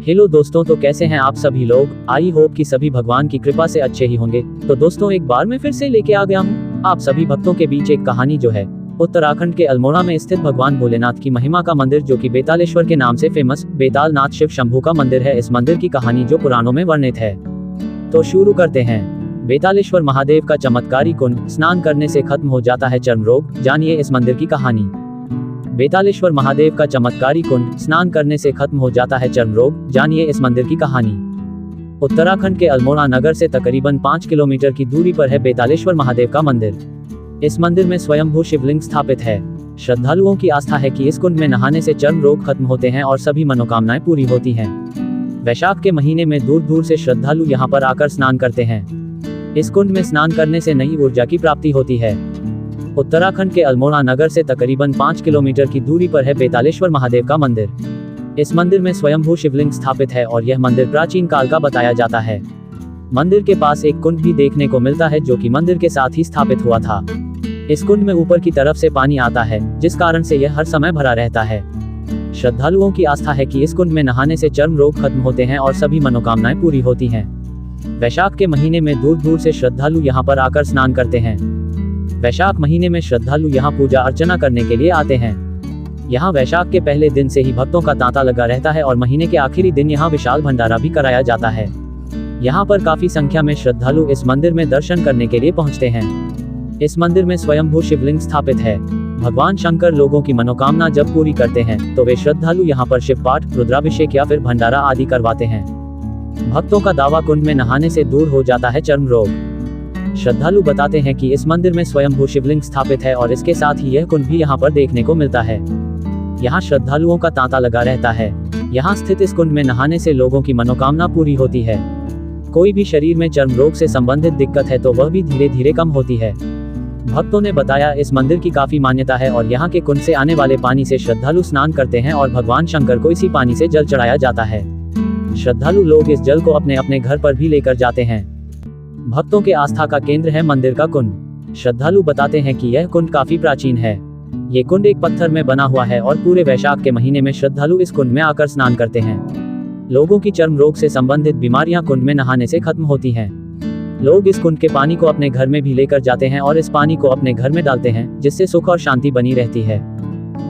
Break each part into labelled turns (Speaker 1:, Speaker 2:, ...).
Speaker 1: Hello दोस्तों, तो कैसे हैं आप सभी लोग। आई होप कि सभी भगवान की कृपा से अच्छे ही होंगे। तो दोस्तों, एक बार मैं फिर से लेके आ गया हूँ आप सभी भक्तों के बीच एक कहानी, जो है उत्तराखंड के अल्मोड़ा में स्थित भगवान भोलेनाथ की महिमा का मंदिर, जो कि बेतालेश्वर के नाम से फेमस बेतालनाथ शिव शंभू का मंदिर है। इस मंदिर की कहानी जो पुराणों में वर्णित है। तो शुरू करते हैं। बेतालेश्वर महादेव का चमत्कारी कुंड, स्नान करने से खत्म हो जाता है चर्म रोग। जानिए इस मंदिर की कहानी। बेतालेश्वर महादेव का चमत्कारी कुंड, स्नान करने से खत्म हो जाता है चर्म रोग। जानिए इस मंदिर की कहानी। उत्तराखंड के अल्मोड़ा नगर से तकरीबन 5 किलोमीटर की दूरी पर है बेतालेश्वर महादेव का मंदिर। इस मंदिर में स्वयंभू शिवलिंग स्थापित है। श्रद्धालुओं की आस्था है कि इस कुंड में नहाने से चर्म रोग खत्म होते हैं और सभी मनोकामनाएं पूरी होती हैं। वैशाख के महीने में दूर दूर से श्रद्धालु यहां पर आकर स्नान करते हैं। इस कुंड में स्नान करने से नई ऊर्जा की प्राप्ति होती है। उत्तराखंड के अल्मोड़ा नगर से तकरीबन 5 किलोमीटर की दूरी पर है बेतालेश्वर महादेव का मंदिर। इस मंदिर में स्वयंभू शिवलिंग स्थापित है और यह मंदिर प्राचीन काल का बताया जाता है। मंदिर के पास एक कुंड भी देखने को मिलता है, जो कि मंदिर के साथ ही स्थापित हुआ था। इस कुंड में ऊपर की तरफ से पानी आता है, जिस कारण से यह हर समय भरा रहता है। श्रद्धालुओं की आस्था है कि इस कुंड में नहाने से चर्म रोग खत्म होते हैं और सभी मनोकामनाएं पूरी होती हैं। वैशाख के महीने में दूर दूर से श्रद्धालु यहाँ पर आकर स्नान करते हैं। वैशाख महीने में श्रद्धालु यहाँ पूजा अर्चना करने के लिए आते हैं। यहाँ वैशाख के पहले दिन से ही भक्तों का तांता लगा रहता है और महीने के आखिरी दिन यहाँ विशाल भंडारा भी कराया जाता है। यहाँ पर काफी संख्या में श्रद्धालु इस मंदिर में दर्शन करने के लिए पहुँचते हैं। इस मंदिर में स्वयंभू शिवलिंग स्थापित है। भगवान शंकर लोगों की मनोकामना जब पूरी करते हैं तो वे श्रद्धालु यहाँ पर शिव पाठ, रुद्राभिषेक या फिर भंडारा आदि करवाते हैं। भक्तों का दावा, कुंड में नहाने से दूर हो जाता है चर्म रोग। श्रद्धालु बताते हैं कि इस मंदिर में स्वयंभू शिवलिंग स्थापित है और इसके साथ ही यह कुंड भी यहाँ पर देखने को मिलता है। यहाँ श्रद्धालुओं का तांता लगा रहता है। यहाँ स्थित इस कुंड में नहाने से लोगों की मनोकामना पूरी होती है। कोई भी शरीर में चर्म रोग से संबंधित दिक्कत है तो वह भी धीरे धीरे कम होती है। भक्तों ने बताया, इस मंदिर की काफी मान्यता है और यहाँ के कुंड से आने वाले पानी से श्रद्धालु स्नान करते हैं और भगवान शंकर को इसी पानी से जल चढ़ाया जाता है। श्रद्धालु लोग इस जल को अपने अपने घर पर भी लेकर जाते हैं। भक्तों के आस्था का केंद्र है मंदिर का कुंड। श्रद्धालु बताते हैं कि यह कुंड काफी प्राचीन है। ये कुंड एक पत्थर में बना हुआ है और पूरे वैशाख के महीने में श्रद्धालु इस कुंड में आकर स्नान करते हैं। लोगों की चर्म रोग से संबंधित बीमारियां कुंड में नहाने से खत्म होती हैं। लोग इस कुंड के पानी को अपने घर में भी लेकर जाते हैं और इस पानी को अपने घर में डालते हैं, जिससे सुख और शांति बनी रहती है।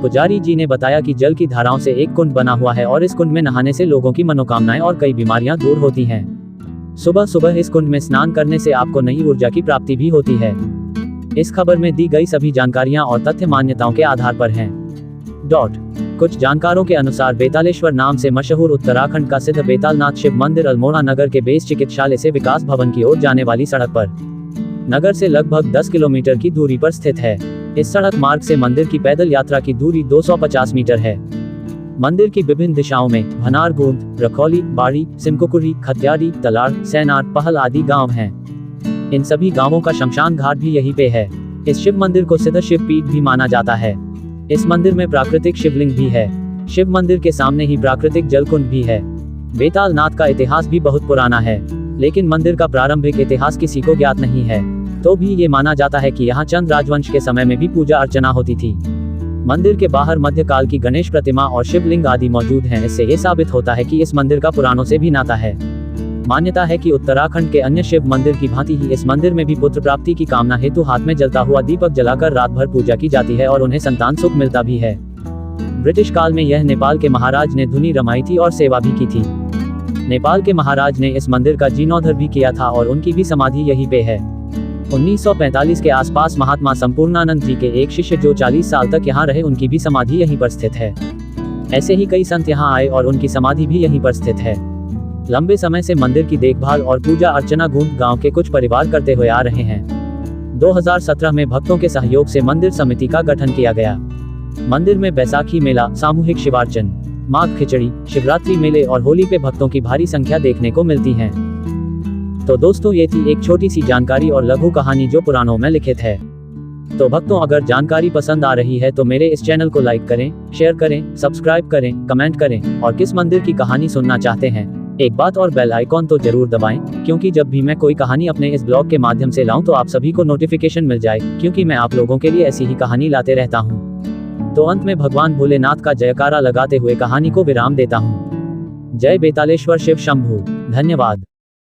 Speaker 1: पुजारी जी ने बताया कि जल की धाराओं से एक कुंड बना हुआ है और इस कुंड में नहाने से लोगों की मनोकामनाएं और कई बीमारियां दूर होती हैं। सुबह सुबह इस कुंड में स्नान करने से आपको नई ऊर्जा की प्राप्ति भी होती है। इस खबर में दी गई सभी जानकारियां और तथ्य मान्यताओं के आधार पर हैं। कुछ जानकारों के अनुसार बेतालेश्वर नाम से मशहूर उत्तराखंड का सिद्ध बेतालनाथ शिव मंदिर अल्मोड़ा नगर के बेस चिकित्सालय से विकास भवन की ओर जाने वाली सड़क पर नगर से लगभग 10 किलोमीटर की दूरी पर स्थित है। इस सड़क मार्ग से मंदिर की पैदल यात्रा की दूरी 250 मीटर है। मंदिर की विभिन्न दिशाओं में भनार गोंद, रखौली, बाड़ी, सिमकुकुरी, खत्यारी, तलाड़, सैनार, पहल आदि गांव हैं। इन सभी गांवों का शमशान घाट भी यहीं पे है। इस शिव मंदिर को सिद्ध शिव पीठ भी माना जाता है। इस मंदिर में प्राकृतिक शिवलिंग भी है। शिव मंदिर के सामने ही प्राकृतिक जलकुंड भी है। बेतालनाथ का इतिहास भी बहुत पुराना है, लेकिन मंदिर का प्रारंभिक इतिहास किसी को ज्ञात नहीं है। तो भी ये माना जाता है कि यहाँ चंद राजवंश के समय में भी पूजा अर्चना होती थी। मंदिर के बाहर मध्यकाल की गणेश प्रतिमा और शिवलिंग आदि मौजूद हैं। इससे ये साबित होता है कि इस मंदिर का पुराणों से भी नाता है। मान्यता है कि उत्तराखंड के अन्य शिव मंदिर की भांति ही इस मंदिर में भी पुत्र प्राप्ति की कामना हेतु हाथ में जलता हुआ दीपक जलाकर रात भर पूजा की जाती है और उन्हें संतान सुख मिलता भी है। ब्रिटिश काल में यह नेपाल के महाराज ने धुनी रमाई थी और सेवा भी की थी। नेपाल के महाराज ने इस मंदिर का जीर्णोद्धार भी किया था और उनकी भी समाधि यहीं पे है। 1945 के आसपास महात्मा संपूर्णानंद जी के एक शिष्य जो 40 साल तक यहाँ रहे, उनकी भी समाधि यहीं पर स्थित है। ऐसे ही कई संत यहाँ आए और उनकी समाधि भी यहीं पर स्थित है। लंबे समय से मंदिर की देखभाल और पूजा अर्चना गोंद गांव के कुछ परिवार करते हुए आ रहे हैं। 2017 में भक्तों के सहयोग से मंदिर समिति का गठन किया गया। मंदिर में बैसाखी मेला, सामूहिक शिवार्चन, माघ खिचड़ी, शिवरात्रि मेले और होली पे भक्तों की भारी संख्या देखने को मिलती है। तो दोस्तों, ये थी एक छोटी सी जानकारी और लघु कहानी जो पुराणों में लिखित है। तो भक्तों, अगर जानकारी पसंद आ रही है तो मेरे इस चैनल को लाइक करें, शेयर करें, सब्सक्राइब करें, कमेंट करें और किस मंदिर की कहानी सुनना चाहते हैं, एक बात और, बेल आइकॉन तो जरूर दबाएं, क्योंकि जब भी मैं कोई कहानी अपने इस ब्लॉग के माध्यम से लाऊं तो आप सभी को नोटिफिकेशन मिल जाए, क्योंकि मैं आप लोगों के लिए ऐसी ही कहानी लाते रहता हूं। तो अंत में भगवान भोलेनाथ का जयकारा लगाते हुए कहानी को विराम देता हूं। जय बेतालेश्वर शिव शंभू। धन्यवाद।